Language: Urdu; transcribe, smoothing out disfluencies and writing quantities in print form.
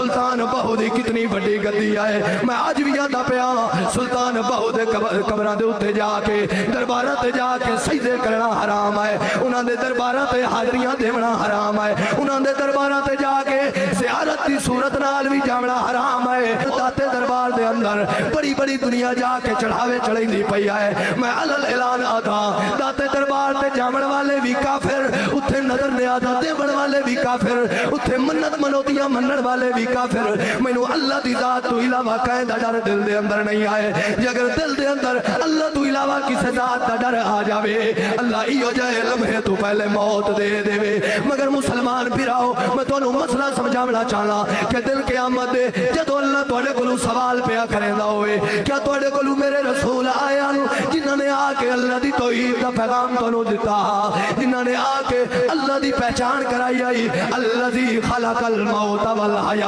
سلطان بہو دی کتنی بڑی گدی ہے. میں آج بھی یاد پیا سلطان بہو دے قبراں دے اوتے جا کے درباراں تے جا کے سجدے کرنا حرام ہے. انہاں دے درباراں تے حاضریاں دیونا حرام ہے. انہاں دے درباراں تے جا کے زیارت دی صورت نال بھی جاونا حرام ہے. داتے دربار دے اندر بڑی بڑی دنیا جا کے چڑھاوے چڑھیندی پئی ہے. میں علل اعلان آتا داتے دربار تے جاون والے بھی کافر, اتھے نظر نیازاں دیون والے بھی کافر, اتھے منت منوتیاں منن والے بھی کافر. مینوں اللہ دی ذات تو علاوہ کہیں دا ڈر دل دے اندر نہیں آئے. جے اگر دل دے اندر اللہ تو علاوہ کسی ذات دا ڈر آ جاوے اللہ ایو جائے لمحے تو پہلے موت دے دے. مگر مسلمان بھراؤ میں تانوں مسئلہ سمجھاونا چاہنا کہ دل قیامت دے جدوں اللہ تواڈے کولوں سوال پیا کریندا ہوئے کیا تواڈے کولوں میرے رسول آیا جنہاں نے آ کے اللہ دی توحید دا پیغام تانوں دتا, جنہاں نے آ کے اللہ دی پہچان کرائی آئی الذی خلق الموت والحیات